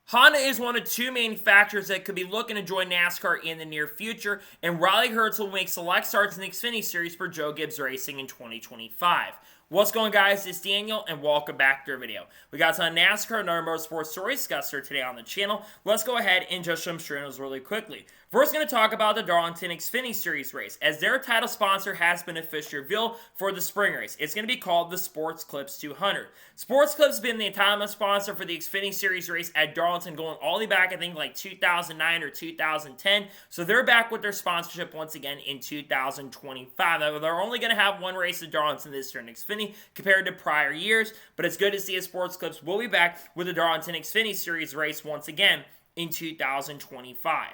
Honda is one of two manufacturers that could be looking to join NASCAR in the near future, and Riley Herbst will make select starts in the Xfinity Series for Joe Gibbs Racing in 2025. What's going on, guys? It's Daniel, and welcome back to our video. We got some NASCAR and other motorsports stories discussed here today on the channel. Let's go ahead and just jump straight into those really quickly. First, going to talk about the Darlington Xfinity Series race, as their title sponsor has been officially revealed for the spring race. It's going to be called the Sports Clips 200. Sports Clips has been the entitlement sponsor for the Xfinity Series race at Darlington going all the way back, I think, like 2009 or 2010. So they're back with their sponsorship once again in 2025. They're only going to have one race at Darlington this year in Xfinity compared to prior years, but it's good to see Sports Clips will be back with the Darlington Xfinity Series race once again in 2025.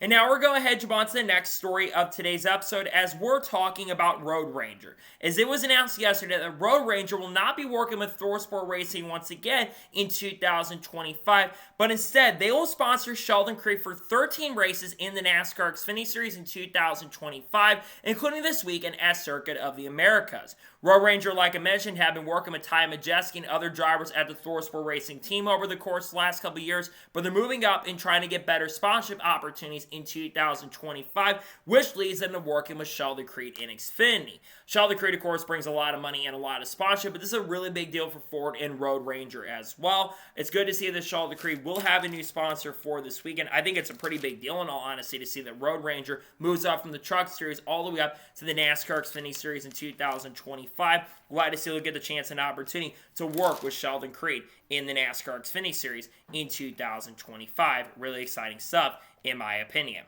And now we're going to head on to the next story of today's episode, as we're talking about Road Ranger. As it was announced yesterday that Road Ranger will not be working with ThorSport Racing once again in 2025, but instead they will sponsor Sheldon Creed for 13 races in the NASCAR Xfinity Series in 2025, including this weekend at Circuit of the Americas. Road Ranger, like I mentioned, have been working with Ty Majeski and other drivers at the ThorSport Racing team over the course of the last couple of years, but they're moving up and trying to get better sponsorship opportunities in 2025, which leads them to working with Sheldon Creed in Xfinity. Sheldon Creed, of course, brings a lot of money and a lot of sponsorship, but this is a really big deal for Ford and Road Ranger as well. It's good to see that Sheldon Creed will have a new sponsor for this weekend. I think it's a pretty big deal, in all honesty, to see that Road Ranger moves up from the Truck Series all the way up to the NASCAR Xfinity Series in 2025. Glad to see they'll get the chance and opportunity to work with Sheldon Creed in the NASCAR Xfinity Series in 2025. Really exciting stuff, in my opinion.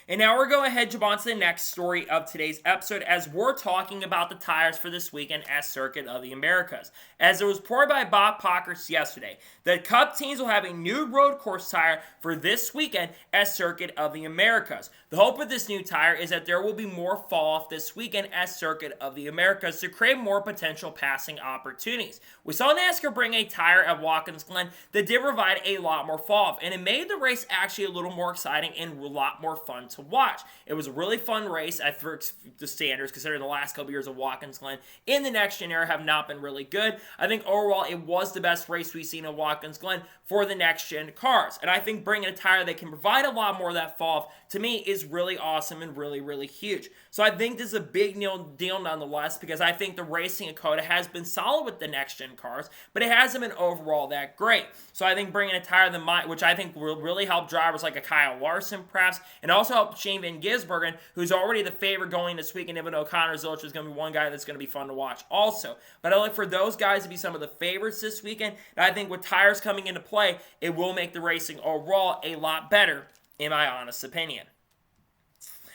And now we're going to head on to the next story of today's episode, as we're talking about the tires for this weekend at Circuit of the Americas. As it was reported by Bob Pockers yesterday, the Cup teams will have a new road course tire for this weekend at Circuit of the Americas. The hope with this new tire is that there will be more fall off this weekend at Circuit of the Americas to create more potential passing opportunities. We saw NASCAR bring a tire at Watkins Glen that did provide a lot more fall off, and it made the race actually a little more exciting and a lot more fun to watch. It was a really fun race for the standards, considering the last couple years of Watkins Glen in the next gen era have not been really good. I think overall it was the best race we've seen at Watkins Glen for the next gen cars, and I think bringing a tire that can provide a lot more of that fall off to me is really awesome and really, really huge. So I think this is a big deal nonetheless, because I think the racing at COTA has been solid with the next gen cars, but it hasn't been overall that great. So I think bringing a tire that might, which I think will really help drivers like a Kyle Larson perhaps, and also help Shane Van Gisbergen, who's already the favorite going this weekend, even though Connor Zilch is going to be one guy that's going to be fun to watch also. But I look for those guys to be some of the favorites this weekend, and I think with tires coming into play, it will make the racing overall a lot better, in my honest opinion.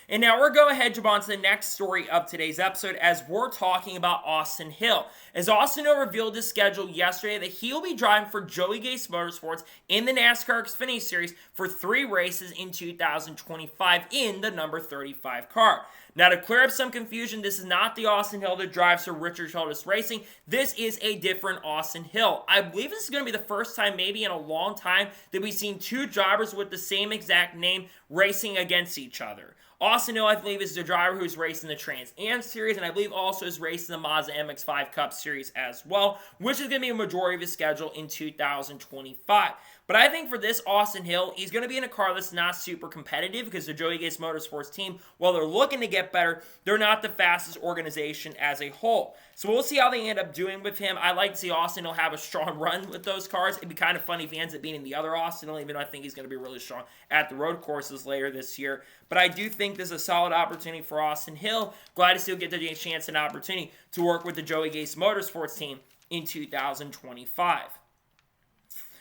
And now we're going to head on to the next story of today's episode, as we're talking about Austin Hill. As Austin Hill revealed his schedule yesterday that he will be driving for Gibbs Motorsports in the NASCAR Xfinity Series for 3 races in 2025 in the number 35 car. Now, to clear up some confusion, this is not the Austin Hill that drives for Richard Childress Racing. This is a different Austin Hill. I believe this is going to be the first time, maybe in a long time, that we've seen 2 drivers with the same exact name racing against each other. Austin Hill, I believe, is the driver who's racing the Trans Am Series, and I believe also is racing the Mazda MX-5 Cup Series as well, which is going to be a majority of his schedule in 2025. But I think for this Austin Hill, he's going to be in a car that's not super competitive, because the Gibbs Motorsports team, while they're looking to get better, they're not the fastest organization as a whole. So we'll see how they end up doing with him. I'd like to see Austin Hill have a strong run with those cars. It'd be kind of funny if he ends up beating the other Austin Hill, even though I think he's going to be really strong at the road courses later this year. But I do think this is a solid opportunity for Austin Hill. Glad to see him get the chance and opportunity to work with the Gibbs Motorsports team in 2025.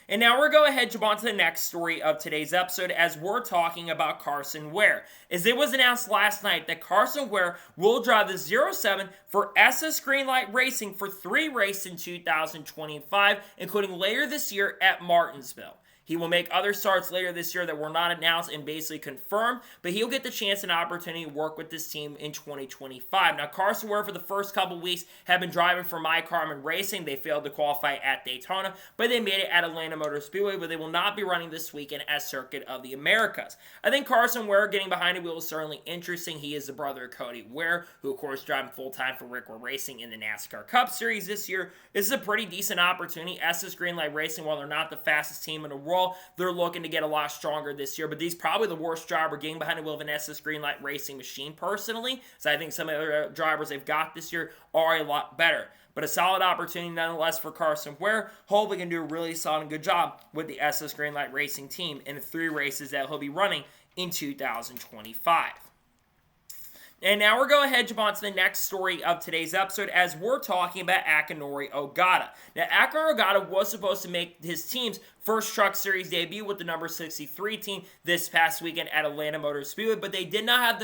And now we're going to head on to the next story of today's episode, as we're talking about Carson Ware. As it was announced last night that Carson Ware will drive the 07 for SS Greenlight Racing for 3 races in 2025, including later this year at Martinsville. He will make other starts later this year that were not announced and basically confirmed, but he'll get the chance and opportunity to work with this team in 2025. Now, Carson Ware for the first couple weeks have been driving for Karam Racing. They failed to qualify at Daytona, but they made it at Atlanta Motor Speedway, but they will not be running this weekend at Circuit of the Americas. I think Carson Ware getting behind the wheel is certainly interesting. He is the brother of Cody Ware, who of course driving full-time for Rick Ware Racing in the NASCAR Cup Series this year. This is a pretty decent opportunity. SS Greenlight Racing, while they're not the fastest team in the world, they're looking to get a lot stronger this year, but he's probably the worst driver getting behind the wheel of an SS Greenlight Racing machine personally, so I think some of the other drivers they've got this year are a lot better. But a solid opportunity nonetheless for Carson Ware. Hopefully can do a really solid and good job with the SS Greenlight Racing team in the 3 races that he'll be running in 2025. And now we're going to jump on to the next story of today's episode as we're talking about Akinori Ogata. Now, Akinori Ogata was supposed to make his team's first Truck Series debut with the number 63 team this past weekend at Atlanta Motor Speedway, but they did not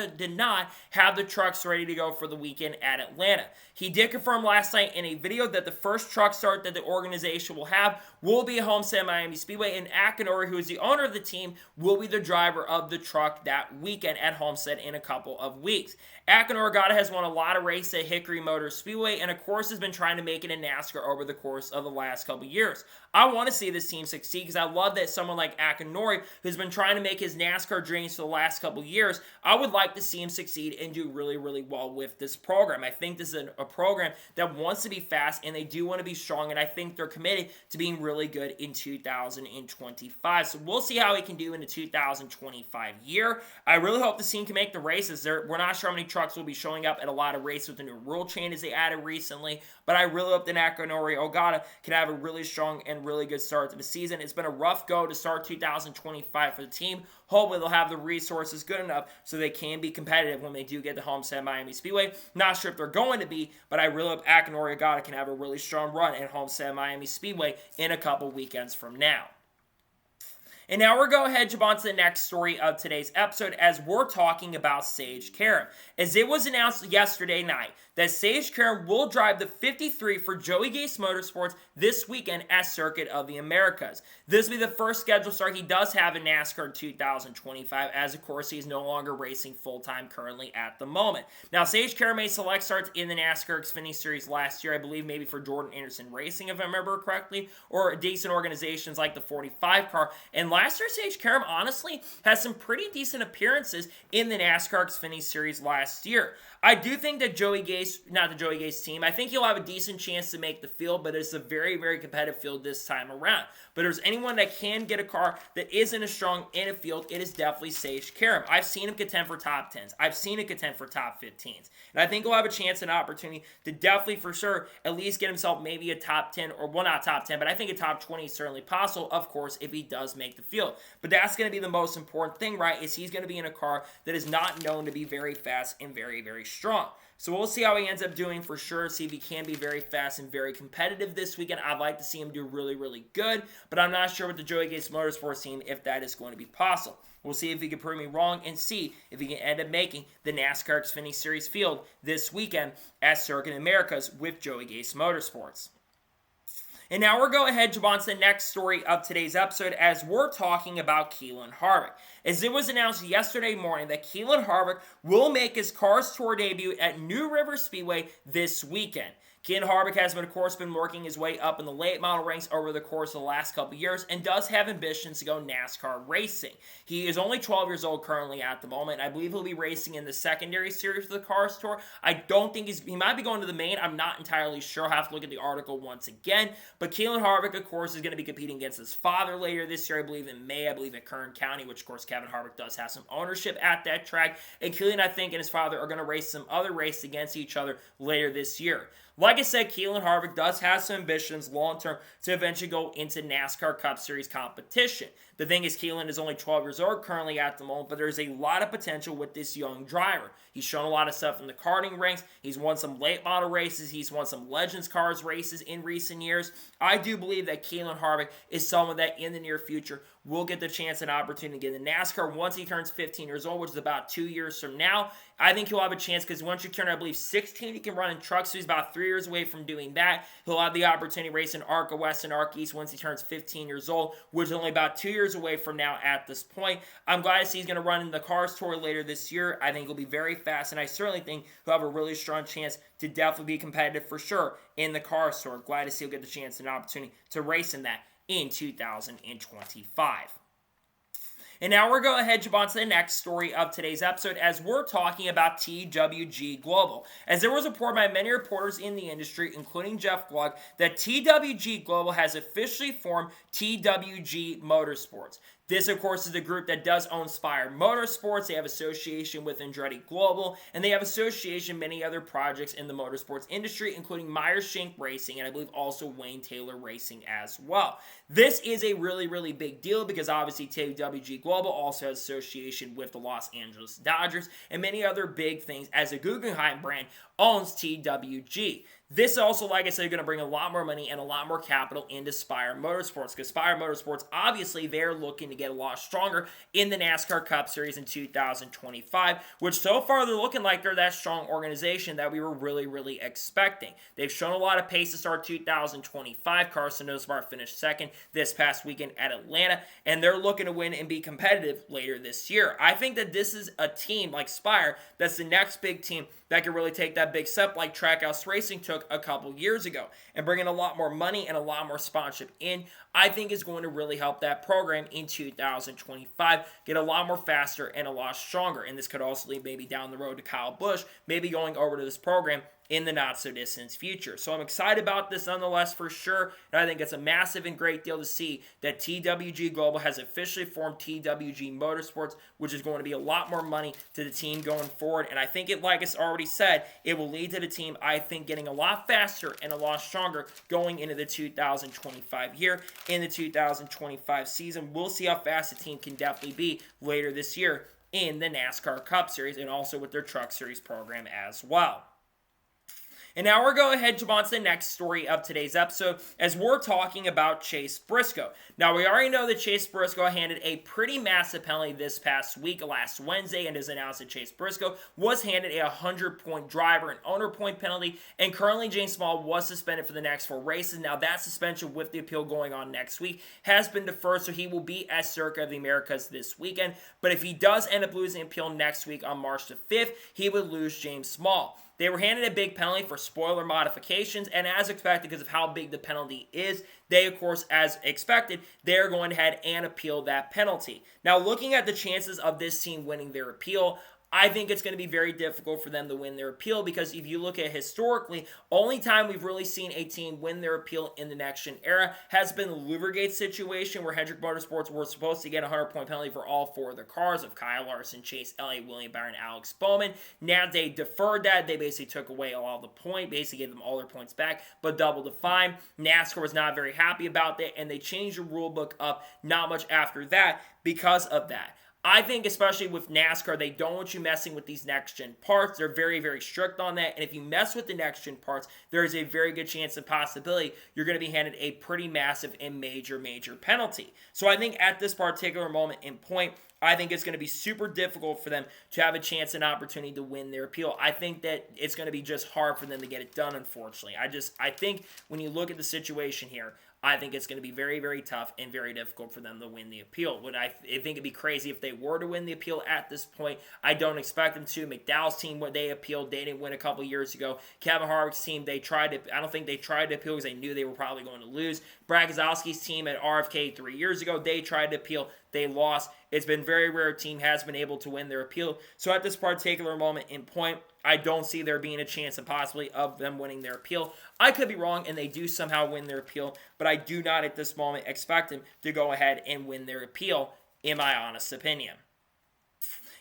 have the trucks ready to go for the weekend at Atlanta. He did confirm last night in a video that the first truck start that the organization will have will be at Homestead Miami Speedway, and Akinori, who is the owner of the team, will be the driver of the truck that weekend at Homestead in a couple of weeks. Akinori Ogata has won a lot of races at Hickory Motor Speedway, and of course has been trying to make it in NASCAR over the course of the last couple years. I want to see this team succeed because I love that someone like Akinori, who's been trying to make his NASCAR dreams for the last couple years, I would like to see him succeed and do really, really well with this program. I think this is a program that wants to be fast, and they do want to be strong, and I think they're committed to being really good in 2025. So we'll see how he can do in the 2025 year. I really hope the team can make the races. We're not sure how many trucks will be showing up at a lot of races with the new rule changes they added recently, but I really hope that Akinori Ogata can have a really strong and really good start to the season. It's been a rough go to start 2025 for the team. Hopefully they'll have the resources good enough so they can be competitive when they do get to Homestead Miami Speedway. Not sure if they're going to be, but I really hope Akinori Ogata can have a really strong run at Homestead Miami Speedway in a couple weekends from now. And now we're going to jump on to the next story of today's episode as we're talking about Sage Karam. As it was announced yesterday night that Sage Karam will drive the 53 for Joey Gase Motorsports this weekend at Circuit of the Americas. This will be the first scheduled start he does have in NASCAR 2025, as of course he's no longer racing full-time currently at the moment. Now, Sage Karam made select starts in the NASCAR Xfinity Series last year, I believe maybe for Jordan Anderson Racing, if I remember correctly, or decent organizations like the 45 car. And last year, Sage Karam honestly has some pretty decent appearances in the NASCAR Xfinity Series last year. I do think that Joey Gase, not the Joey Gase team, I think he'll have a decent chance to make the field, but it's a very, very competitive field this time around. But if there's anyone that can get a car that isn't as strong in a field, it is definitely Sage Karam. I've seen him contend for top 10s. I've seen him contend for top 15s. And I think he'll have a chance and opportunity to definitely, for sure, at least get himself maybe a top 10, or well, not top 10, but I think a top 20 is certainly possible, of course, if he does make the field. But that's going to be the most important thing, right, is he's going to be in a car that is not known to be very fast and very, very strong. So we'll see how he ends up doing for sure, see if he can be very fast and very competitive this weekend. I'd like to see him do really, really good, but I'm not sure with the Joey Gase Motorsports team if that is going to be possible. We'll see if he can prove me wrong and see if he can end up making the NASCAR Xfinity Series field this weekend at Circuit Americas with Joey Gase Motorsports. And now we're going to jump on to the next story of today's episode as we're talking about Keelan Harvick. As it was announced yesterday morning that Keelan Harvick will make his Cars Tour debut at New River Speedway this weekend. Keelan Harvick has, of course, been working his way up in the late model ranks over the course of the last couple years and does have ambitions to go NASCAR racing. He is only 12 years old currently at the moment. I believe he'll be racing in the secondary series for the Cars Tour. I don't think he might be going to the main. I'm not entirely sure. I'll have to look at the article once again. But Keelan Harvick, of course, is going to be competing against his father later this year. I believe in May. I believe at Kern County, which, of course, Kevin Harvick does have some ownership at that track. And Keelan, I think, and his father are going to race some other races against each other later this year. Like I said, Keelan Harvick does have some ambitions long-term to eventually go into NASCAR Cup Series competition. The thing is, Keelan is only 12 years old currently at the moment, but there's a lot of potential with this young driver. He's shown a lot of stuff in the karting ranks. He's won some late model races. He's won some Legends Cars races in recent years. I do believe that Keelan Harvick is someone that in the near future will get the chance and opportunity to get in NASCAR once he turns 15 years old, which is about 2 years from now. I think he'll have a chance because once you turn, I believe, 16, he can run in trucks, so he's about 3 years away from doing that. He'll have the opportunity to race in ARCA West and ARCA East once he turns 15 years old, which is only about 2 years away from now at this point. I'm glad to see he's going to run in the Cars Tour later this year. I think he'll be very fast, and I certainly think he'll have a really strong chance to definitely be competitive for sure in the Cars Tour. Glad to see he'll get the chance and opportunity to race in that in 2025. And now we're going to head on to the next story of today's episode as we're talking about TWG Global. As there was a report by many reporters in the industry, including Jeff Gluck, that TWG Global has officially formed TWG Motorsports. This, of course, is the group that does own Spire Motorsports. They have association with Andretti Global, and they have association with many other projects in the motorsports industry, including Myers Shank Racing, and I believe also Wayne Taylor Racing as well. This is a really, really big deal because obviously TWG Global also has association with the Los Angeles Dodgers and many other big things as the Guggenheim brand owns TWG. This also, like I said, is going to bring a lot more money and a lot more capital into Spire Motorsports because Spire Motorsports, obviously, they're looking to get a lot stronger in the NASCAR Cup Series in 2025, which so far they're looking like they're that strong organization that we were really, really expecting. They've shown a lot of pace to start 2025. Carson Ware finished second this past weekend at Atlanta, and they're looking to win and be competitive later this year. I think that this is a team like Spire that's the next big team that can really take that big step like Trackhouse Racing took a couple years ago and bring in a lot more money and a lot more sponsorship in. I think is going to really help that program in 2025 get a lot more faster and a lot stronger. And this could also lead maybe down the road to Kyle Busch, maybe going over to this program in the not-so-distant future. So I'm excited about this nonetheless for sure, and I think it's a massive and great deal to see that TWG Global has officially formed TWG Motorsports, which is going to be a lot more money to the team going forward, and I think it, like I already said, it will lead to the team, I think, getting a lot faster and a lot stronger going into the 2025 year. In the 2025 season, we'll see how fast the team can definitely be later this year in the NASCAR Cup Series and also with their Truck Series program as well. And now we're going ahead to on to the next story of today's episode as we're talking about Chase Briscoe. Now, we already know that Chase Briscoe handed a pretty massive penalty this past week, last Wednesday, and has announced that Chase Briscoe was handed a 100-point driver and owner point penalty, and currently James Small was suspended for the next 4 races. Now, that suspension with the appeal going on next week has been deferred, so he will be at Circuit of the Americas this weekend, but if he does end up losing the appeal next week on March the 5th, he would lose James Small. They were handed a big penalty for spoiler modifications, and as expected, because of how big the penalty is, they, of course, as expected, they're going to head and appeal that penalty. Now, looking at the chances of this team winning their appeal, I think it's going to be very difficult for them to win their appeal because if you look at historically, only time we've really seen a team win their appeal in the next-gen era has been the Lubrigate situation where Hendrick Motorsports were supposed to get a 100-point penalty for all 4 of their cars of Kyle Larson, Chase Elliott, William Byron, Alex Bowman. Now they deferred that. They basically took away all the point, basically gave them all their points back, but doubled the fine. NASCAR was not very happy about that, and they changed the rule book up not much after that because of that. I think especially with NASCAR, they don't want you messing with these next-gen parts. They're very, very strict on that. And if you mess with the next-gen parts, there is a very good chance and possibility you're going to be handed a pretty massive and major, major penalty. So I think at this particular moment in point, I think it's going to be super difficult for them to have a chance and opportunity to win their appeal. I think that it's going to be just hard for them to get it done, unfortunately. I think when you look at the situation here, I think it's going to be very, very tough and very difficult for them to win the appeal. I think it'd be crazy if they were to win the appeal at this point. I don't expect them to. McDowell's team, when they appealed, they didn't win a couple years ago. Kevin Harvick's team, I don't think they tried to appeal because they knew they were probably going to lose. Brad Keselowski's team at RFK 3 years ago, they tried to appeal. They lost. It's been very rare a team has been able to win their appeal. So at this particular moment in point, I don't see there being a chance and possibly of them winning their appeal. I could be wrong and they do somehow win their appeal, but I do not at this moment expect them to go ahead and win their appeal, in my honest opinion.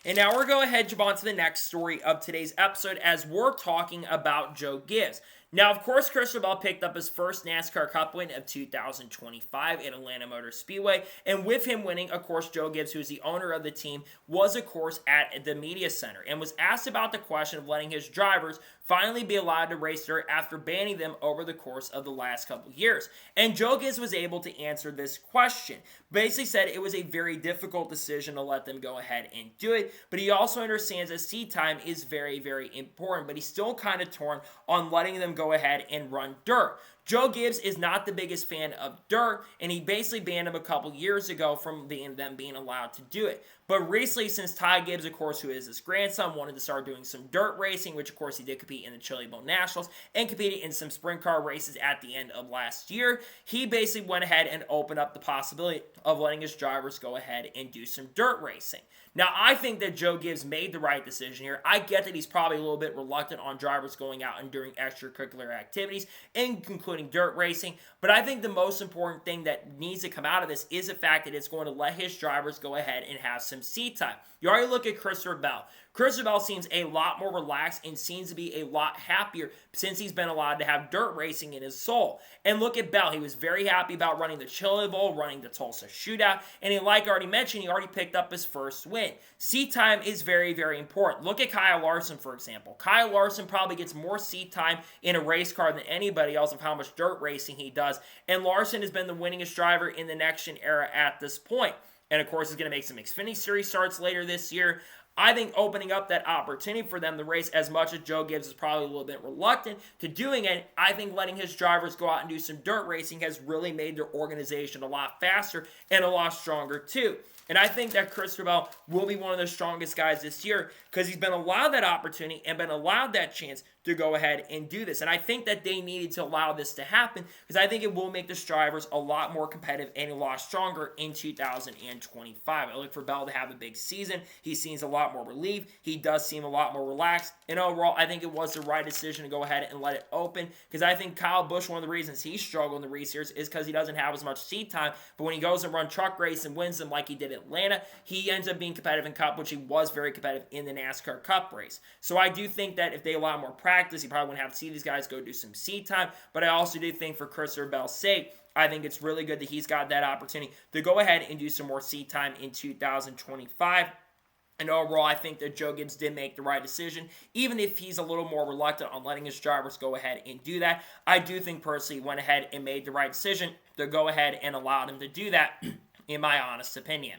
And now we're going ahead and jump on to the next story of today's episode as we're talking about Joe Gibbs. Now, of course, Christopher Bell picked up his first NASCAR Cup win of 2025 at Atlanta Motor Speedway, and with him winning, of course, Joe Gibbs, who is the owner of the team, was, of course, at the media center and was asked about the question of letting his drivers finally be allowed to race dirt after banning them over the course of the last couple years? And Joe Gibbs was able to answer this question. Basically said it was a very difficult decision to let them go ahead and do it, but he also understands that seat time is very, very important, but he's still kind of torn on letting them go ahead and run dirt. Joe Gibbs is not the biggest fan of dirt, and he basically banned him a couple years ago from them being allowed to do it. But recently, since Ty Gibbs, of course, who is his grandson, wanted to start doing some dirt racing, which of course he did compete in the Chili Bowl Nationals and competed in some sprint car races at the end of last year, he basically went ahead and opened up the possibility of letting his drivers go ahead and do some dirt racing. Now, I think that Joe Gibbs made the right decision here. I get that he's probably a little bit reluctant on drivers going out and doing extracurricular activities, including dirt racing, but I think the most important thing that needs to come out of this is the fact that it's going to let his drivers go ahead and have some seat time. You already look at Christopher Bell. Christopher Bell seems a lot more relaxed and seems to be a lot happier since he's been allowed to have dirt racing in his soul. And look at Bell. He was very happy about running the Chili Bowl, running the Tulsa Shootout, and like I already mentioned, he already picked up his first win. Seat time is very, very important. Look at Kyle Larson, for example. Kyle Larson probably gets more seat time in a race car than anybody else of how much dirt racing he does, and Larson has been the winningest driver in the next-gen era at this point. And of course, he's going to make some Xfinity Series starts later this year. I think opening up that opportunity for them to race, as much as Joe Gibbs is probably a little bit reluctant to doing it, I think letting his drivers go out and do some dirt racing has really made their organization a lot faster and a lot stronger too. And I think that Christopher Bell will be one of the strongest guys this year because he's been allowed that opportunity and been allowed that chance to go ahead and do this. And I think that they needed to allow this to happen because I think it will make the drivers a lot more competitive and a lot stronger in 2025. I look for Bell to have a big season. He seems a lot more relieved. He does seem a lot more relaxed. And overall, I think it was the right decision to go ahead and let it open because I think Kyle Busch, one of the reasons he struggled in the race years is because he doesn't have as much seat time. But when he goes and runs truck race and wins them like he did at Atlanta, he ends up being competitive in Cup, which he was very competitive in the NASCAR Cup race. So I do think that if they allow more practice, he probably wouldn't have to see these guys go do some seat time. But I also do think for Christopher Bell's sake, I think it's really good that he's got that opportunity to go ahead and do some more seat time in 2025. And overall, I think that Joe Gibbs did make the right decision. Even if he's a little more reluctant on letting his drivers go ahead and do that, I do think personally he went ahead and made the right decision to go ahead and allow him to do that, in my honest opinion.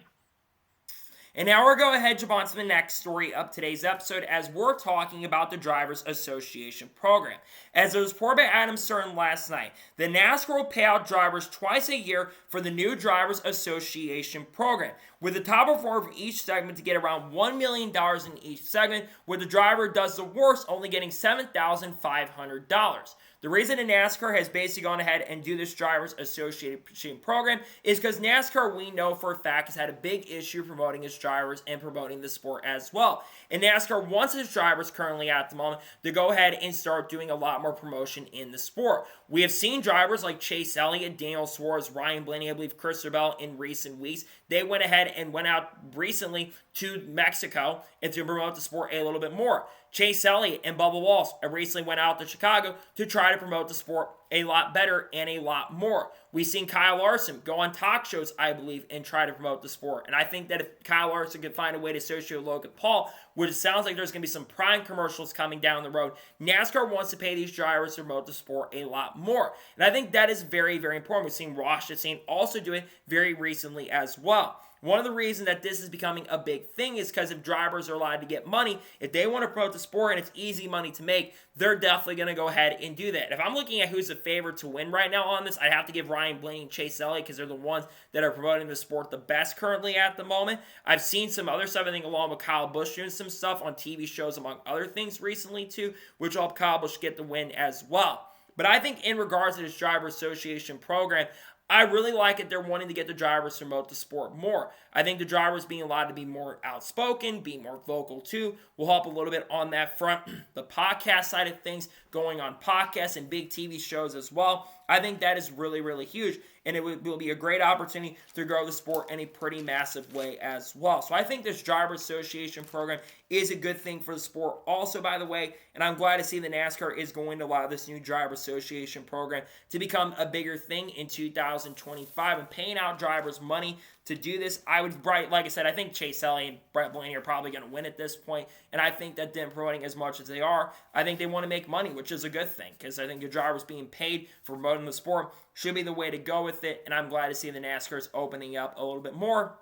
And now we're going to head on to the next story of today's episode as we're talking about the Drivers Association program. As it was reported by Adam Stern last night, the NASCAR will pay out drivers twice a year for the new Drivers Association program, with the top performer for each segment to get around $1 million in each segment, where the driver does the worst only getting $7,500. The reason that NASCAR has basically gone ahead and do this Drivers Association program is because NASCAR, we know for a fact, has had a big issue promoting its drivers and promoting the sport as well. And NASCAR wants its drivers currently at the moment to go ahead and start doing a lot more promotion in the sport. We have seen drivers like Chase Elliott, Daniel Suarez, Ryan Blaney, I believe Christopher Bell in recent weeks. They went ahead and went out recently to Mexico and to promote the sport a little bit more. Chase Elliott and Bubba Wallace recently went out to Chicago to try to promote the sport a lot better and a lot more. We've seen Kyle Larson go on talk shows, I believe, and try to promote the sport. And I think that if Kyle Larson could find a way to associate with Logan Paul, which it sounds like there's going to be some prime commercials coming down the road, NASCAR wants to pay these drivers to promote the sport a lot more. And I think that is very, very important. We've seen Ross Chastain also do it very recently as well. One of the reasons that this is becoming a big thing is because if drivers are allowed to get money, if they want to promote the sport and it's easy money to make, they're definitely going to go ahead and do that. If I'm looking at who's the favorite to win right now on this, I'd have to give Ryan Blaney and Chase Elliott because they're the ones that are promoting the sport the best currently at the moment. I've seen some other stuff, I think, along with Kyle Busch doing some stuff on TV shows, among other things recently too, which will help Kyle Busch get the win as well. But I think in regards to this Driver Association program, I really like it. They're wanting to get the drivers to promote the sport more. I think the drivers being allowed to be more outspoken, be more vocal too, will help a little bit on that front. The podcast side of things, going on podcasts and big TV shows as well, I think that is really, really huge. And it will be a great opportunity to grow the sport in a pretty massive way as well. So I think this Driver Association program is a good thing for the sport also, by the way. And I'm glad to see the NASCAR is going to allow this new Driver Association program to become a bigger thing in 2025 and paying out drivers money to do this. Like I said, I think Chase Elliott and Brett Blaney are probably going to win at this point, and I think that them promoting as much as they are, I think they want to make money, which is a good thing, because I think your drivers being paid for promoting the sport should be the way to go with it, and I'm glad to see the NASCAR's opening up a little bit more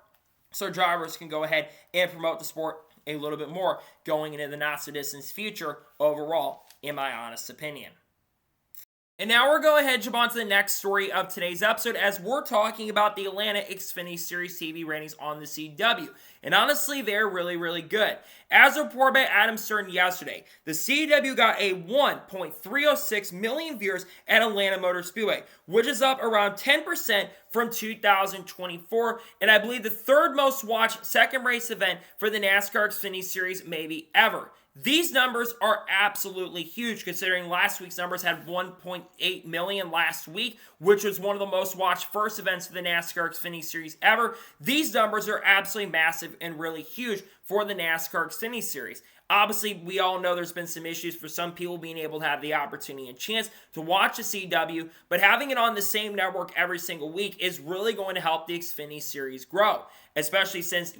so drivers can go ahead and promote the sport a little bit more going into the not-so-distant future overall, in my honest opinion. And now we're going ahead and jump on to the next story of today's episode as we're talking about the Atlanta Xfinity Series TV ratings on the CW. And honestly, they're really, really good. As reported by Adam Stern yesterday, the CW got a 1.306 million viewers at Atlanta Motor Speedway, which is up around 10% from 2024, and I believe the third most watched second race event for the NASCAR Xfinity Series maybe ever. These numbers are absolutely huge considering last week's numbers had 1.8 million last week, which was one of the most watched first events of the NASCAR Xfinity Series ever. These numbers are absolutely massive and really huge for the NASCAR Xfinity Series. Obviously, we all know there's been some issues for some people being able to have the opportunity and chance to watch the CW, but having it on the same network every single week is really going to help the Xfinity Series grow, especially since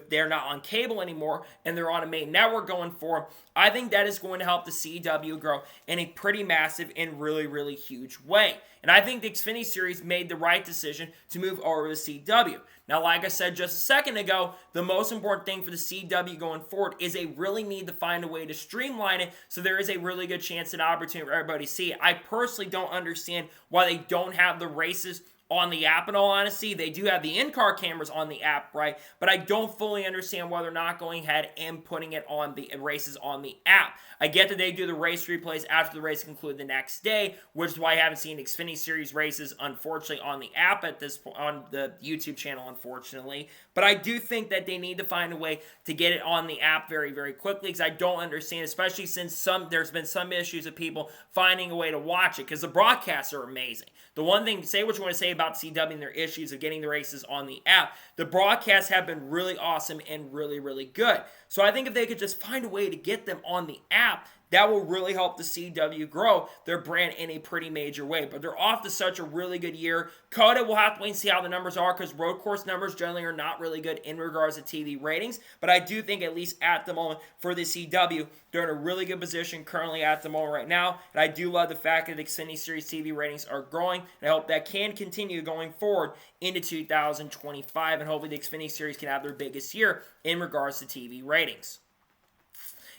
they're not on cable anymore and they're on a main network going forward. I think that is going to help the CW grow in a pretty massive and really, really huge way. And I think the Xfinity Series made the right decision to move over to the CW. Now, like I said just a second ago, the most important thing for the CW going forward is they really need to find a way to streamline it so there is a really good chance and opportunity for everybody to see it. I personally don't understand why they don't have the races on the app, in all honesty. They do have the in-car cameras on the app, right? But I don't fully understand why they're not going ahead and putting it on the races on the app. I get that they do the race replays after the race conclude the next day, which is why I haven't seen Xfinity Series races, unfortunately, on the app at this point, on the YouTube channel, unfortunately. But I do think that they need to find a way to get it on the app very, very quickly, because I don't understand, especially since there's been some issues of people finding a way to watch it, because the broadcasts are amazing. The one thing, say what you want to say about CW and their issues of getting the races on the app, the broadcasts have been really awesome and really, really good. So I think if they could just find a way to get them on the app, that will really help the CW grow their brand in a pretty major way. But they're off to such a really good year. COTA, we'll have to wait and see how the numbers are, because road course numbers generally are not really good in regards to TV ratings. But I do think, at least at the moment, for the CW, they're in a really good position currently at the moment right now. And I do love the fact that the Xfinity Series TV ratings are growing. And I hope that can continue going forward into 2025. And hopefully the Xfinity Series can have their biggest year in regards to TV ratings.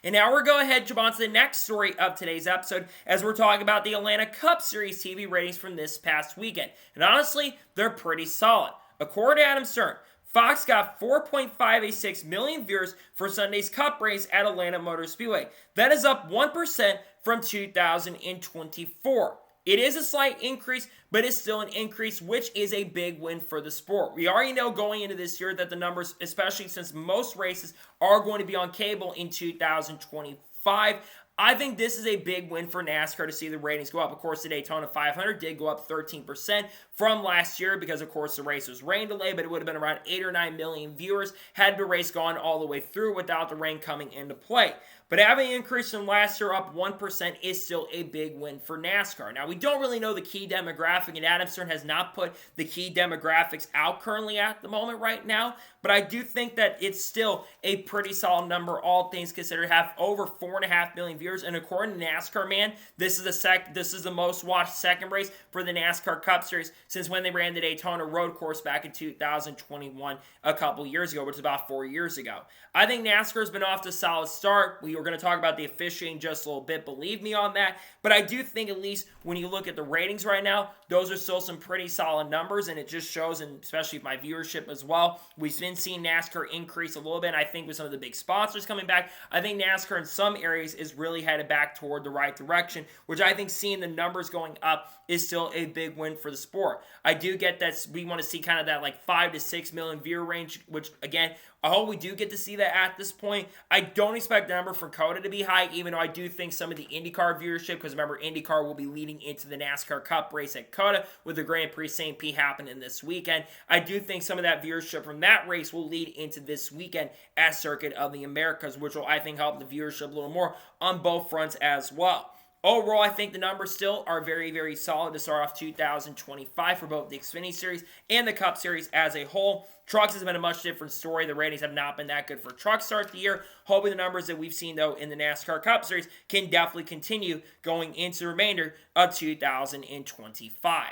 And now we're going ahead and jump on to the next story of today's episode as we're talking about the Atlanta Cup Series TV ratings from this past weekend. And honestly, they're pretty solid. According to Adam Stern, Fox got 4.586 million viewers for Sunday's Cup race at Atlanta Motor Speedway. That is up 1% from 2024. It is a slight increase, but it's still an increase, which is a big win for the sport. We already know going into this year that the numbers, especially since most races are going to be on cable in 2025, I think this is a big win for NASCAR to see the ratings go up. Of course, the Daytona 500 did go up 13% from last year because, of course, the race was rain delay, but it would have been around 8 or 9 million viewers had the race gone all the way through without the rain coming into play. But having an increase from last year up 1% is still a big win for NASCAR. Now, we don't really know the key demographic, and Adam Stern has not put the key demographics out currently at the moment right now, but I do think that it's still a pretty solid number, all things considered. Have over 4.5 million viewers, and according to NASCAR, man, this is the most watched second race for the NASCAR Cup Series since when they ran the Daytona road course back in 2021, a couple years ago, which is about 4 years ago. I think NASCAR's been off to a solid start. We were going to talk about the officiating just a little bit, believe me on that, but I do think, at least when you look at the ratings right now, those are still some pretty solid numbers, and it just shows, and especially with my viewership as well, we've been seeing NASCAR increase a little bit, and I think with some of the big sponsors coming back, I think NASCAR in some areas is really headed back toward the right direction, which I think seeing the numbers going up is still a big win for the sport. I do get that we want to see kind of that like 5 to 6 million viewer range, which again, I hope we do get to see that at this point. I don't expect the number for COTA to be high, even though I do think some of the IndyCar viewership, because remember, IndyCar will be leading into the NASCAR Cup race at COTA with the Grand Prix St. Pete happening this weekend. I do think some of that viewership from that race will lead into this weekend at Circuit of the Americas, which will, I think, help the viewership a little more on both fronts as well. Overall, I think the numbers still are very, very solid to start off 2025 for both the Xfinity Series and the Cup Series as a whole. Trucks has been a much different story. The ratings have not been that good for trucks start the year. Hoping the numbers that we've seen, though, in the NASCAR Cup Series can definitely continue going into the remainder of 2025.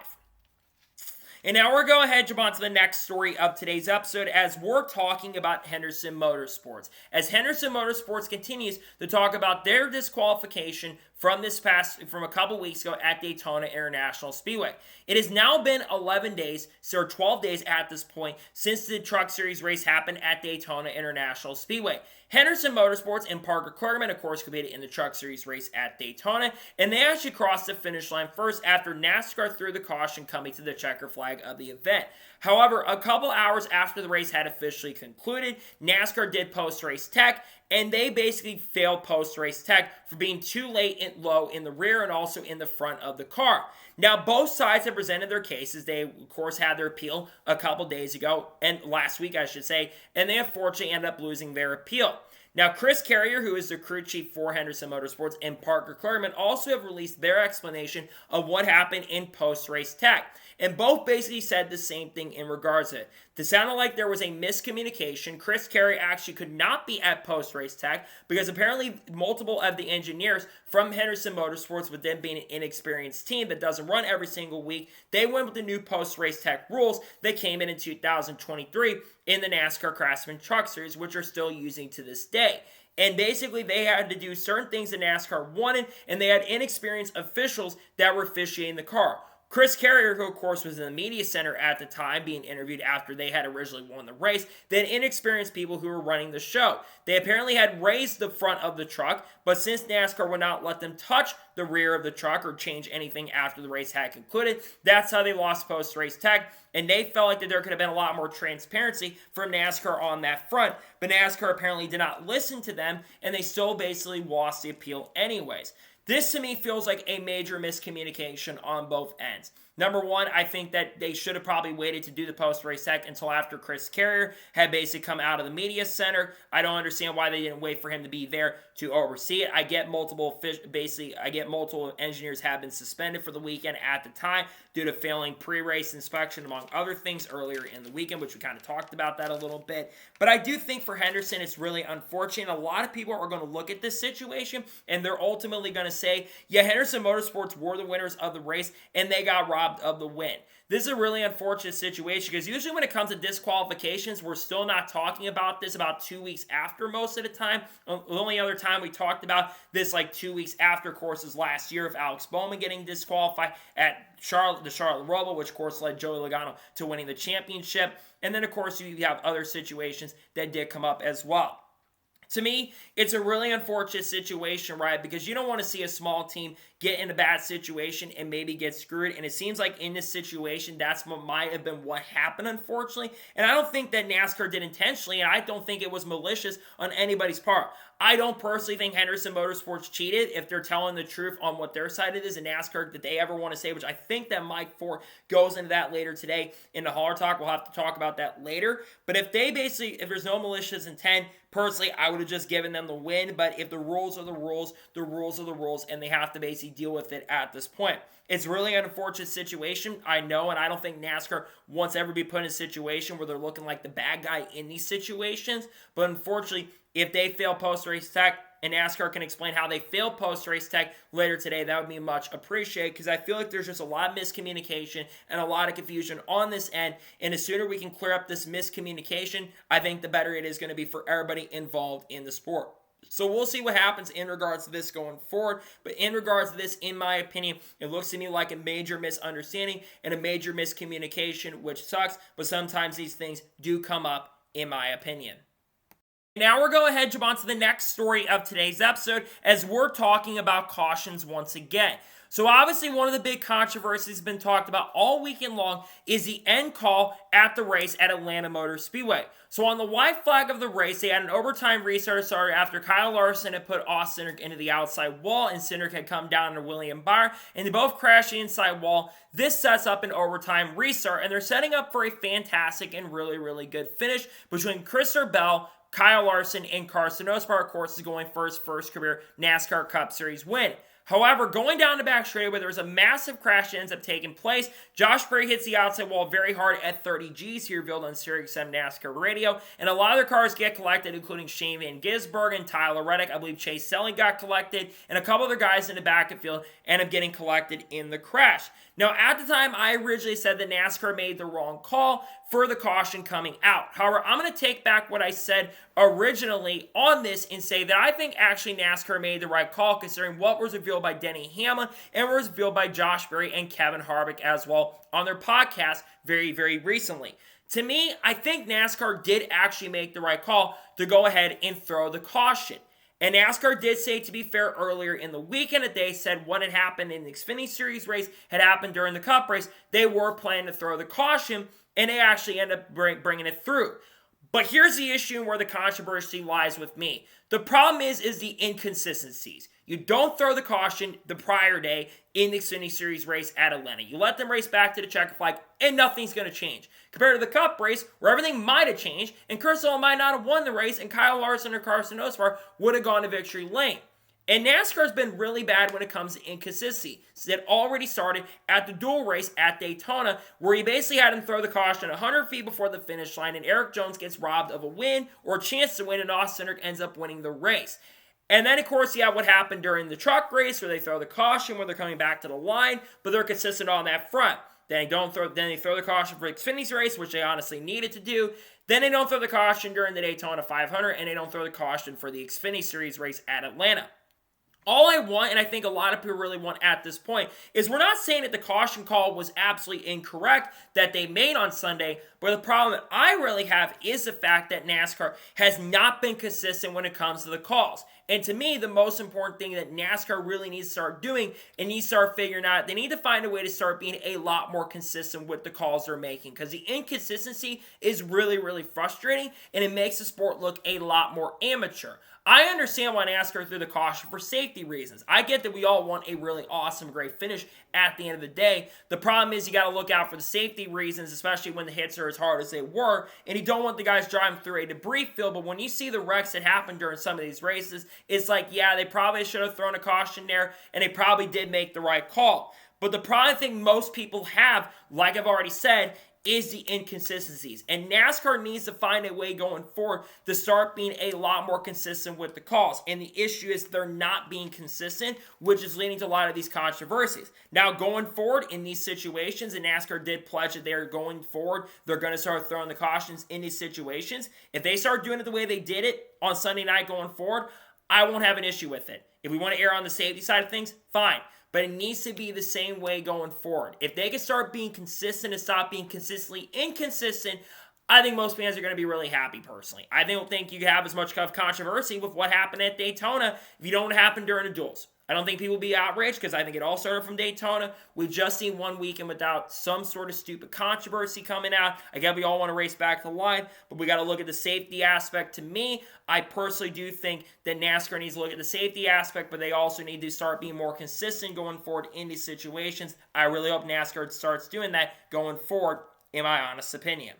And now we're going to head jump on to the next story of today's episode as we're talking about Henderson Motorsports. As Henderson Motorsports continues to talk about their disqualification from a couple weeks ago at Daytona International Speedway. It has now been 11 days, or 12 days at this point, since the Truck Series race happened at Daytona International Speedway. Henderson Motorsports and Parker Kligerman, of course, competed in the Truck Series race at Daytona, and they actually crossed the finish line first after NASCAR threw the caution coming to the checker flag of the event. However, a couple hours after the race had officially concluded, NASCAR did post-race tech, and they basically failed post-race tech for being too late and low in the rear and also in the front of the car. Now, both sides have presented their cases. They, of course, had their appeal a couple days ago, and last week, I should say, and they unfortunately ended up losing their appeal. Now, Chris Carrier, who is the crew chief for Henderson Motorsports, and Parker Kligerman also have released their explanation of what happened in post-race tech. And both basically said the same thing in regards to it. It sounded like there was a miscommunication. Chris Carrier actually could not be at post-race tech because apparently multiple of the engineers from Henderson Motorsports, with them being an inexperienced team that doesn't run every single week, they went with the new post-race tech rules that came in 2023 in the NASCAR Craftsman Truck Series, which are still using to this day. And basically, they had to do certain things that NASCAR wanted, and they had inexperienced officials that were officiating the car. Chris Carrier, who of course was in the media center at the time, being interviewed after they had originally won the race, then inexperienced people who were running the show. They apparently had raised the front of the truck, but since NASCAR would not let them touch the rear of the truck or change anything after the race had concluded, that's how they lost post-race tech, and they felt like that there could have been a lot more transparency from NASCAR on that front, but NASCAR apparently did not listen to them, and they still basically lost the appeal anyways. This, to me, feels like a major miscommunication on both ends. Number one, I think that they should have probably waited to do the post-race tech until after Chris Carrier had basically come out of the media center. I don't understand why they didn't wait for him to be there to oversee it. I get multiple engineers have been suspended for the weekend at the time due to failing pre-race inspection, among other things, earlier in the weekend, which we kind of talked about that a little bit. But I do think for Henderson, it's really unfortunate. A lot of people are going to look at this situation, and they're ultimately going to say, yeah, Henderson Motorsports were the winners of the race, and they got robbed of the win. This is a really unfortunate situation because usually when it comes to disqualifications, we're still not talking about this about 2 weeks after most of the time. The only other time we talked about this like 2 weeks after, of course, was last year of Alex Bowman getting disqualified at the Charlotte Roval, which of course led Joey Logano to winning the championship. And then of course you have other situations that did come up as well. To me, it's a really unfortunate situation, right? Because you don't want to see a small team get in a bad situation and maybe get screwed. And it seems like in this situation, that's what might have been what happened, unfortunately. And I don't think that NASCAR did intentionally, and I don't think it was malicious on anybody's part. I don't personally think Henderson Motorsports cheated if they're telling the truth on what their side it is in NASCAR that they ever want to say, which I think that Mike Ford goes into that later today in the Hauler Talk. We'll have to talk about that later. But if there's no malicious intent, personally, I would have just given them the win. But if the rules are the rules, the rules are the rules, and they have to basically deal with it at this point. It's really an unfortunate situation, I know, and I don't think NASCAR wants to ever be put in a situation where they're looking like the bad guy in these situations. But unfortunately, if they fail post-race tech, and NASCAR can explain how they failed post-race tech later today, that would be much appreciated because I feel like there's just a lot of miscommunication and a lot of confusion on this end, and the sooner we can clear up this miscommunication, I think the better it is going to be for everybody involved in the sport. So we'll see what happens in regards to this going forward. But in regards to this, in my opinion, it looks to me like a major misunderstanding and a major miscommunication, which sucks. But sometimes these things do come up, in my opinion. Now we're going ahead and jump on to the next story of today's episode as we're talking about cautions once again. So obviously one of the big controversies been talked about all weekend long is the end call at the race at Atlanta Motor Speedway. So on the white flag of the race, they had an overtime restart started after Kyle Larson had put Austin Cindric into the outside wall and Cindric had come down to William Byron and they both crashed the inside wall. This sets up an overtime restart and they're setting up for a fantastic and really, really good finish between Christopher Bell, Kyle Larson, and Carson Ware, of course, is going for his first career NASCAR Cup Series win. However, going down the back straightaway, there was a massive crash that ends up taking place. Josh Berry hits the outside wall very hard at 30 Gs here, revealed on Sirius XM NASCAR Radio, and a lot of their cars get collected, including Shane Van Gisbergen, Tyler Reddick, I believe Chase Selling got collected, and a couple other guys in the back of the field end up getting collected in the crash. Now, at the time, I originally said that NASCAR made the wrong call for the caution coming out. However, I'm going to take back what I said originally on this and say that I think actually NASCAR made the right call, considering what was revealed by Denny Hamlin and was revealed by Josh Berry and Kevin Harvick as well on their podcast very, very recently. To me, I think NASCAR did actually make the right call to go ahead and throw the caution. And NASCAR did say, to be fair, earlier in the weekend that they said what had happened in the Xfinity Series race had happened during the Cup race. They were planning to throw the caution, and they actually ended up bringing it through. But here's the issue and where the controversy lies with me. The problem is the inconsistencies. You don't throw the caution the prior day in the Xfinity Series race at Atlanta. You let them race back to the checker flag, and nothing's going to change. Compared to the Cup race, where everything might have changed, and Kershaw might not have won the race, and Kyle Larson or Carson Ware would have gone to victory lane. And NASCAR's been really bad when it comes to inconsistency. It already started at the dual race at Daytona, where he basically had him throw the caution 100 feet before the finish line, and Eric Jones gets robbed of a win or a chance to win, and Austin Cindric ends up winning the race. And then, of course, you have what happened during the truck race, where they throw the caution when they're coming back to the line, but they're consistent on that front. Then they throw the caution for the Xfinity race, which they honestly needed to do. Then they don't throw the caution during the Daytona 500, and they don't throw the caution for the Xfinity Series race at Atlanta. All I want, and I think a lot of people really want at this point, is we're not saying that the caution call was absolutely incorrect that they made on Sunday, but the problem that I really have is the fact that NASCAR has not been consistent when it comes to the calls. And to me, the most important thing that NASCAR really needs to start doing and needs to start figuring out, they need to find a way to start being a lot more consistent with the calls they're making, because the inconsistency is really, really frustrating, and it makes the sport look a lot more amateur. I understand why NASCAR threw the caution for safety reasons. I get that we all want a really awesome, great finish at the end of the day. The problem is you got to look out for the safety reasons, especially when the hits are as hard as they were, and you don't want the guys driving through a debris field. But when you see the wrecks that happen during some of these races, it's like, yeah, they probably should have thrown a caution there, and they probably did make the right call. But the problem I think most people have, like I've already said, is the inconsistencies. And NASCAR needs to find a way going forward to start being a lot more consistent with the calls. And the issue is they're not being consistent, which is leading to a lot of these controversies. Now, going forward in these situations, and NASCAR did pledge that they're going forward, they're going to start throwing the cautions in these situations. If they start doing it the way they did it on Sunday night going forward, I won't have an issue with it. If we want to err on the safety side of things, fine. But it needs to be the same way going forward. If they can start being consistent and stop being consistently inconsistent, I think most fans are going to be really happy personally. I don't think you have as much of controversy with what happened at Daytona if you don't happen during the duels. I don't think people will be outraged because I think it all started from Daytona. We've just seen one weekend without some sort of stupid controversy coming out. I get we all want to race back to the line, but we got to look at the safety aspect. To me, I personally do think that NASCAR needs to look at the safety aspect, but they also need to start being more consistent going forward in these situations. I really hope NASCAR starts doing that going forward, in my honest opinion.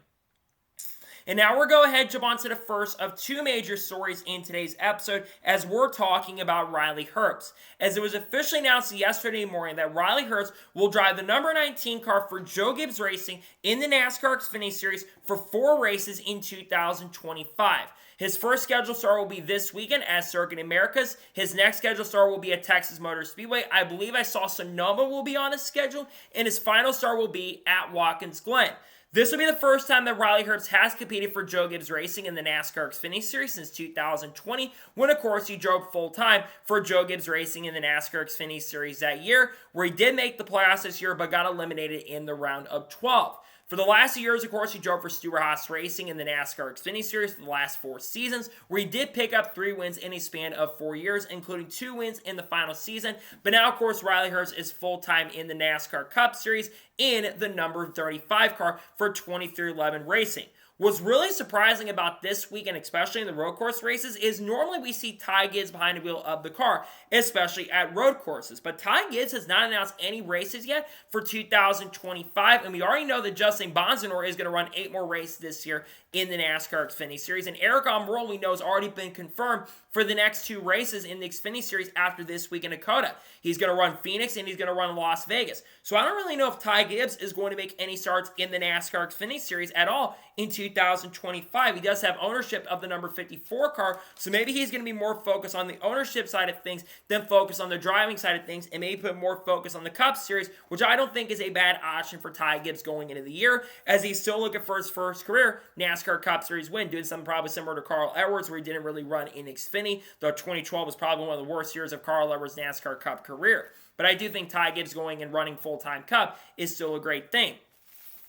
And now we're going to jump on to the first of two major stories in today's episode as we're talking about Riley Herbst. As it was officially announced yesterday morning that Riley Herbst will drive the number 19 car for Joe Gibbs Racing in the NASCAR Xfinity Series for 4 races in 2025. His first scheduled start will be this weekend at Circuit Americas. His next scheduled start will be at Texas Motor Speedway. I believe I saw Sonoma will be on his schedule, and his final start will be at Watkins Glen. This will be the first time that Riley Herbst has competed for Joe Gibbs Racing in the NASCAR Xfinity Series since 2020, when, of course, he drove full-time for Joe Gibbs Racing in the NASCAR Xfinity Series that year, where he did make the playoffs this year but got eliminated in the round of 12. For the last years, of course, he drove for Stewart-Haas Racing in the NASCAR Xfinity Series for the last 4 seasons, where he did pick up 3 wins in a span of 4 years, including 2 wins in the final season. But now, of course, Riley Herbst is full-time in the NASCAR Cup Series in the number 35 car for 2311 Racing. What's really surprising about this weekend, especially in the road course races, is normally we see Ty Gibbs behind the wheel of the car, especially at road courses. But Ty Gibbs has not announced any races yet for 2025, and we already know that Justin Bonzanor is going to run 8 more races this year in the NASCAR Xfinity Series. And Eric Almirola, we know, has already been confirmed for the next 2 races in the Xfinity Series after this weekend at COTA. He's going to run Phoenix and he's going to run Las Vegas. So I don't really know if Ty Gibbs is going to make any starts in the NASCAR Xfinity Series at all in 2025. He does have ownership of the number 54 car, so maybe he's going to be more focused on the ownership side of things than focus on the driving side of things, and maybe put more focus on the Cup Series, which I don't think is a bad option for Ty Gibbs going into the year, as he's still looking for his first career NASCAR Cup Series win, doing something probably similar to Carl Edwards, where he didn't really run in Xfinity, though 2012 was probably one of the worst years of Carl Edwards' NASCAR Cup career. But I do think Ty Gibbs going and running full-time Cup is still a great thing.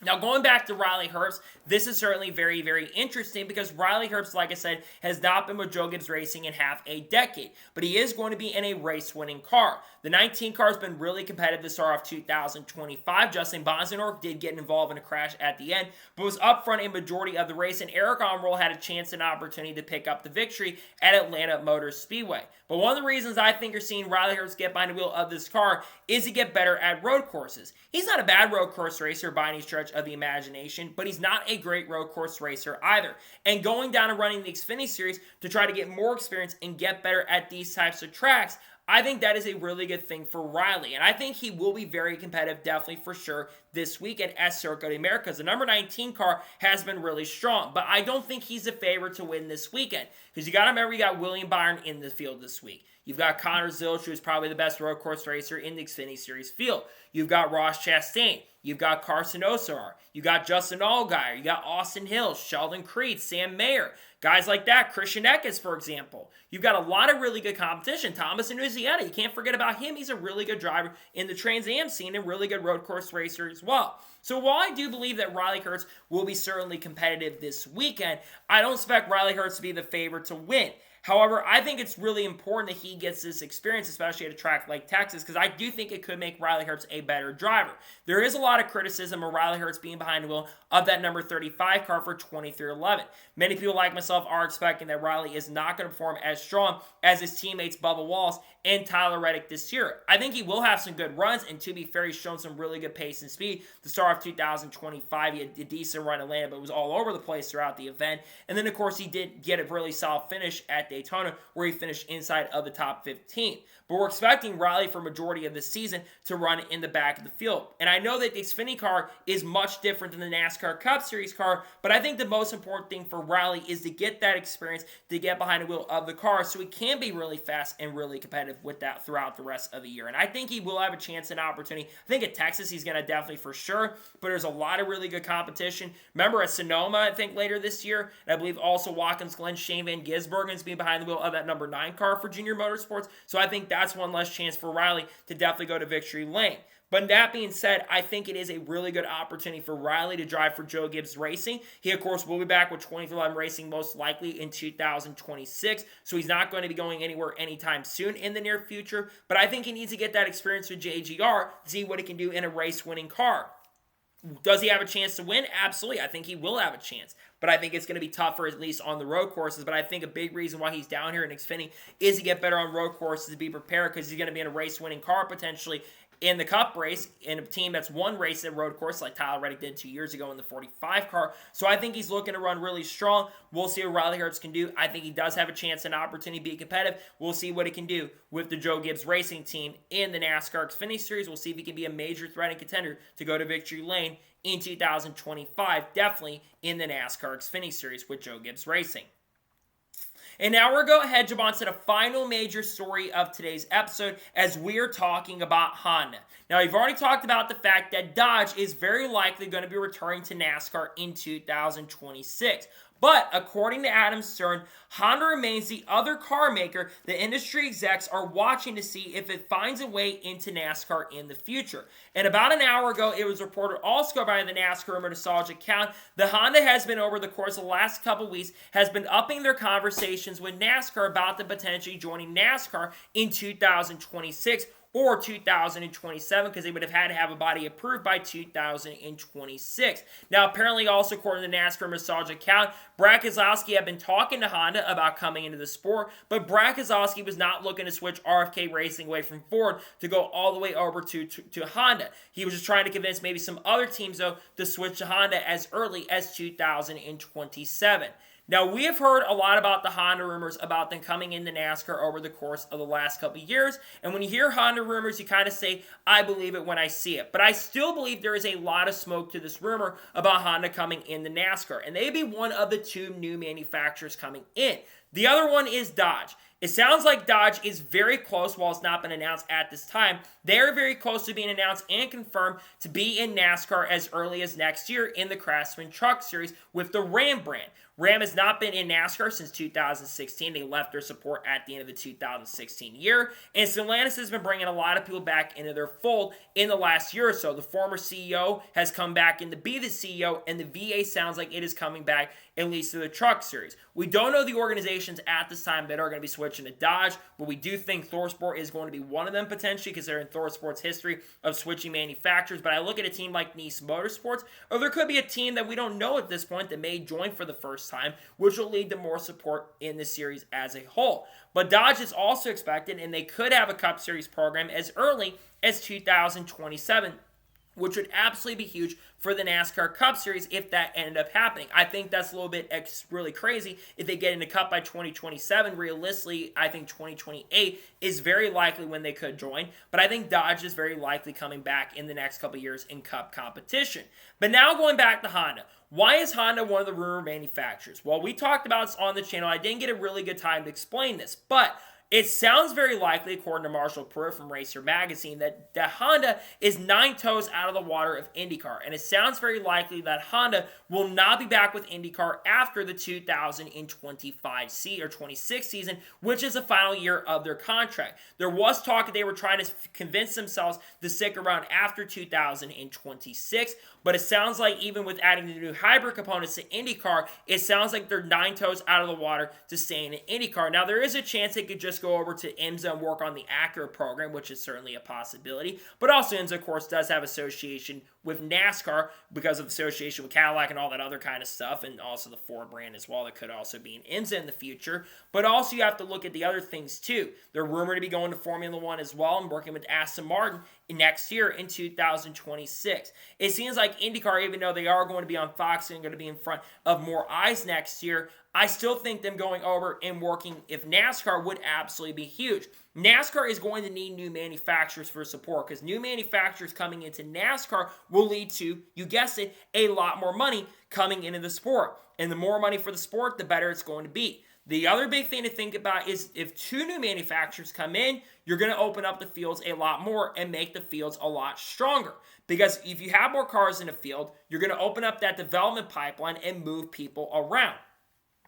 Now, going back to Riley Herbst, this is certainly very, very interesting because Riley Herbst, like I said, has not been with Joe Gibbs Racing in half a decade, but he is going to be in a race-winning car. The 19 car has been really competitive to start off 2025. Justin Bonzanor did get involved in a crash at the end, but was up front a majority of the race, and Eric Almirola had a chance and opportunity to pick up the victory at Atlanta Motor Speedway. But one of the reasons I think you're seeing Riley Herbst get behind the wheel of this car is to get better at road courses. He's not a bad road course racer by any stretch of the imagination, but he's not a great road course racer either. And going down and running the Xfinity Series to try to get more experience and get better at these types of tracks, I think that is a really good thing for Riley. And I think he will be very competitive, definitely for sure, this weekend at Circuit of Americas. The number 19 car has been really strong, but I don't think he's a favorite to win this weekend. Because you got to remember, you got William Byron in the field this week. You've got Connor Zilch, who's probably the best road course racer in the Xfinity Series field. You've got Ross Chastain. You've got Carson Ware. You got Justin Allgaier. You got Austin Hill, Sheldon Creed, Sam Mayer. Guys like that. Christian Eckes, for example. You've got a lot of really good competition. Thomas Annunziata, you can't forget about him. He's a really good driver in the Trans Am scene and really good road course racer as well. So while I do believe that Riley Herbst will be certainly competitive this weekend, I don't expect Riley Herbst to be the favorite to win. However, I think it's really important that he gets this experience, especially at a track like Texas, because I do think it could make Riley Herbst a better driver. There is a lot of criticism of Riley Herbst being behind the wheel of that number 35 car for 2311. Many people like myself are expecting that Riley is not going to perform as strong as his teammates Bubba Wallace and Tyler Reddick this year. I think he will have some good runs, and to be fair, he's shown some really good pace and speed. To start off 2025, he had a decent run in Atlanta, but it was all over the place throughout the event. And then, of course, he did get a really solid finish at Daytona, where he finished inside of the top 15. But we're expecting Riley for majority of the season to run in the back of the field. And I know that the Xfinity car is much different than the NASCAR Cup Series car, but I think the most important thing for Riley is to get that experience, to get behind the wheel of the car so he can be really fast and really competitive with that throughout the rest of the year. And I think he will have a chance and opportunity. I think at Texas he's going to definitely for sure, but there's a lot of really good competition. Remember at Sonoma, I think later this year, and I believe also Watkins Glen, Shane Van Gisbergen is being behind the wheel of that number 9 car for Junior Motorsports. So I think that's one less chance for Riley to definitely go to victory lane. But that being said, I think it is a really good opportunity for Riley to drive for Joe Gibbs Racing. He, of course, will be back with 2311 Racing most likely in 2026, so he's not going to be going anywhere anytime soon in the near future. But I think he needs to get that experience with JGR to see what he can do in a race-winning car. Does he have a chance to win? Absolutely. I think he will have a chance. But I think it's going to be tougher, at least on the road courses. But I think a big reason why he's down here in Xfinity is to get better on road courses, to be prepared, because he's going to be in a race-winning car potentially in the Cup race, in a team that's won race at road course like Tyler Reddick did 2 years ago in the 45 car. So I think he's looking to run really strong. We'll see what Riley Herbst can do. I think he does have a chance and opportunity to be competitive. We'll see what he can do with the Joe Gibbs Racing team in the NASCAR Xfinity Series. We'll see if he can be a major threat and contender to go to victory lane in 2025, definitely in the NASCAR Xfinity Series with Joe Gibbs Racing. And now we're going to head on to the final major story of today's episode as we are talking about Honda. Now, we've already talked about the fact that Dodge is very likely going to be returning to NASCAR in 2026. But according to Adam Stern, Honda remains the other car maker the industry execs are watching to see if it finds a way into NASCAR in the future. And about an hour ago, it was reported also by the NASCAR Rumor Nostalgia account that Honda has been, over the course of the last couple of weeks, has been upping their conversations with NASCAR about the potentially joining NASCAR in 2026, or 2027, because they would have had to have a body approved by 2026. Now, apparently, also according to NASCAR massage account, Brad Keselowski had been talking to Honda about coming into the sport, but Brad Keselowski was not looking to switch RFK Racing away from Ford to go all the way over to Honda. He was just trying to convince maybe some other teams, though, to switch to Honda as early as 2027. Now, we have heard a lot about the Honda rumors about them coming into NASCAR over the course of the last couple of years. And when you hear Honda rumors, you kind of say, I believe it when I see it. But I still believe there is a lot of smoke to this rumor about Honda coming into NASCAR. And they'd be one of the two new manufacturers coming in. The other one is Dodge. It sounds like Dodge is very close, while it's not been announced at this time. They're very close to being announced and confirmed to be in NASCAR as early as next year in the Craftsman Truck Series with the Ram brand. Ram has not been in NASCAR since 2016. They left their support at the end of the 2016 year. And Stellantis has been bringing a lot of people back into their fold in the last year or so. The former CEO has come back in to be the CEO, and the VA sounds like it is coming back, at least to the Truck Series. We don't know the organizations at this time that are going to be switching to Dodge, but we do think ThorSport is going to be one of them potentially, considering ThorSport's history of switching manufacturers. But I look at a team like Henderson Motorsports, or there could be a team that we don't know at this point that may join for the first time, which will lead to more support in the series as a whole. But Dodge is also expected, and they could have a Cup Series program as early as 2027, which would absolutely be huge for the NASCAR Cup Series if that ended up happening. I think that's a little bit really crazy if they get into Cup by 2027. Realistically, I think 2028 is very likely when they could join, but I think Dodge is very likely coming back in the next couple of years in Cup competition. But now going back to Honda. Why is Honda one of the rumor manufacturers? Well, we talked about this on the channel. I didn't get a really good time to explain this, but it sounds very likely, according to Marshall Pruitt from Racer Magazine, that Honda is 9 toes out of the water of IndyCar. And it sounds very likely that Honda will not be back with IndyCar after the 2025 or 26 season, which is the final year of their contract. There was talk that they were trying to convince themselves to stick around after 2026, but it sounds like even with adding the new hybrid components to IndyCar, it sounds like they're 9 toes out of the water to staying in IndyCar. Now, there is a chance they could just go over to IMSA and work on the Acura program, which is certainly a possibility. But also IMSA, of course, does have association with NASCAR because of association with Cadillac and all that other kind of stuff, and also the Ford brand as well that could also be in IMSA in the future. But also you have to look at the other things too. They're rumored to be going to Formula One as well and working with Aston Martin next year in 2026. It seems like IndyCar, even though they are going to be on Fox and going to be in front of more eyes next year, I still think them going over and working if NASCAR would absolutely be huge. NASCAR is going to need new manufacturers for support, because new manufacturers coming into NASCAR will lead to, you guessed it, a lot more money coming into the sport. And the more money for the sport, the better it's going to be. The other big thing to think about is if 2 new manufacturers come in, you're going to open up the fields a lot more and make the fields a lot stronger. Because if you have more cars in the field, you're going to open up that development pipeline and move people around.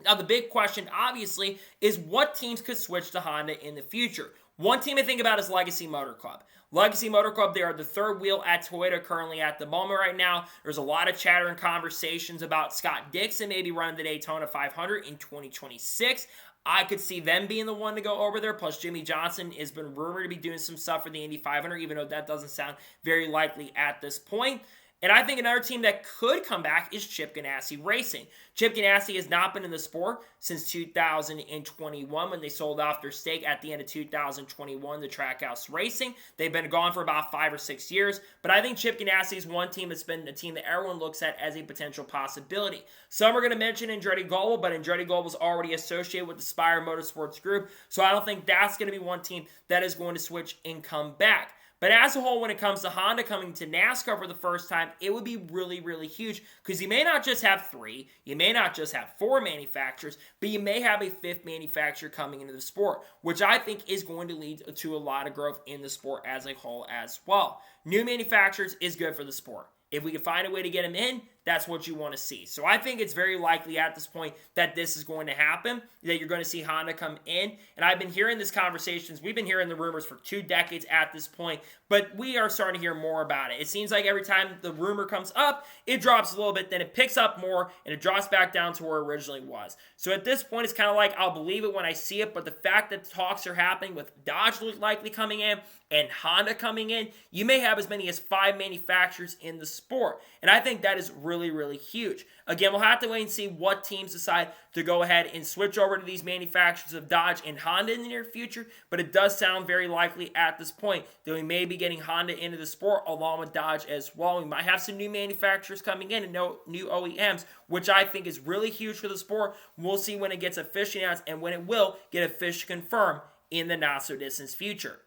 Now, the big question, obviously, is what teams could switch to Honda in the future. One team I think about is Legacy Motor Club. Legacy Motor Club, they are the third wheel at Toyota currently at the moment right now. There's a lot of chatter and conversations about Scott Dixon maybe running the Daytona 500 in 2026. I could see them being the one to go over there. Plus, Jimmy Johnson has been rumored to be doing some stuff for the Indy 500, even though that doesn't sound very likely at this point. And I think another team that could come back is Chip Ganassi Racing. Chip Ganassi has not been in the sport since 2021 when they sold off their stake at the end of 2021 to Trackhouse Racing. They've been gone for about 5 or 6 years. But I think Chip Ganassi is one team that's been a team that everyone looks at as a potential possibility. Some are going to mention Andretti Global, but Andretti Global is already associated with the Spire Motorsports Group. So I don't think that's going to be one team that is going to switch and come back. But as a whole, when it comes to Honda coming to NASCAR for the first time, it would be really, really huge, because you may not just have 3, you may not just have 4 manufacturers, but you may have a 5th manufacturer coming into the sport, which I think is going to lead to a lot of growth in the sport as a whole as well. New manufacturers is good for the sport. If we can find a way to get them in, that's what you want to see. So I think it's very likely at this point that this is going to happen, that you're going to see Honda come in. And I've been hearing these conversations. We've been hearing the rumors for 2 decades at this point, but we are starting to hear more about it. It seems like every time the rumor comes up, it drops a little bit, then it picks up more, and it drops back down to where it originally was. So at this point, it's kind of like I'll believe it when I see it, but the fact that talks are happening with Dodge likely coming in and Honda coming in, you may have as many as 5 manufacturers in the sport. And I think that is really, really huge. Again, we'll have to wait and see what teams decide to go ahead and switch over to these manufacturers of Dodge and Honda in the near future, but it does sound very likely at this point that we may be getting Honda into the sport along with Dodge as well. We might have some new manufacturers coming in and new OEMs, which I think is really huge for the sport. We'll see when it gets officially announced and when it will get officially confirmed in the not-so-distant future.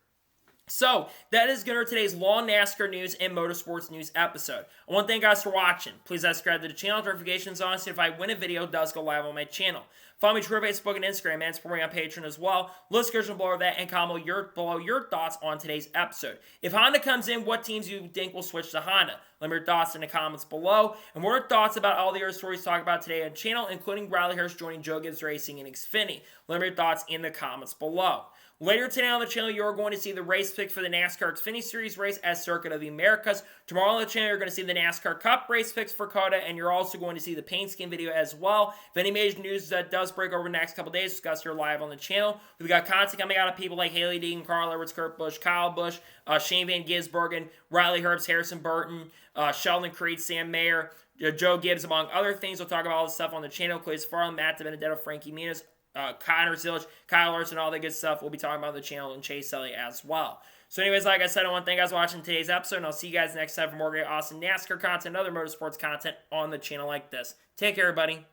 So, that is going to be today's long NASCAR news and motorsports news episode. I want to thank you guys for watching. Please subscribe to the channel, notifications on, so if I win a video, it does go live on my channel. Follow me on Twitter, Facebook, and Instagram, and support me on Patreon as well. List description below that, and comment below your thoughts on today's episode. If Honda comes in, what teams do you think will switch to Honda? Let me know your thoughts in the comments below. And what are your thoughts about all the other stories talked about today on the channel, including Riley Herbst joining Joe Gibbs Racing in Xfinity? Let me know your thoughts in the comments below. Later today on the channel, you're going to see the race picks for the NASCAR Xfinity Series race at Circuit of the Americas. Tomorrow on the channel, you're going to see the NASCAR Cup race picks for COTA, and you're also going to see the paint scheme video as well. If any major news that does break over the next couple days, discuss here live on the channel. We've got content coming out of people like Haley Deegan, Carl Edwards, Kurt Busch, Kyle Busch, Shane Van Gisbergen, Riley Herbst, Harrison Burton, Sheldon Creed, Sam Mayer, Joe Gibbs, among other things. We'll talk about all this stuff on the channel. Clay's Farland, Matt DiBenedetto, Frankie Muniz, Connor Zilch, Kyle Larson, all the good stuff we'll be talking about on the channel, and Chase Elliott as well. So anyways, like I said, I want to thank you guys for watching today's episode, and I'll see you guys next time for more great, awesome NASCAR content and other motorsports content on the channel like this. Take care, everybody.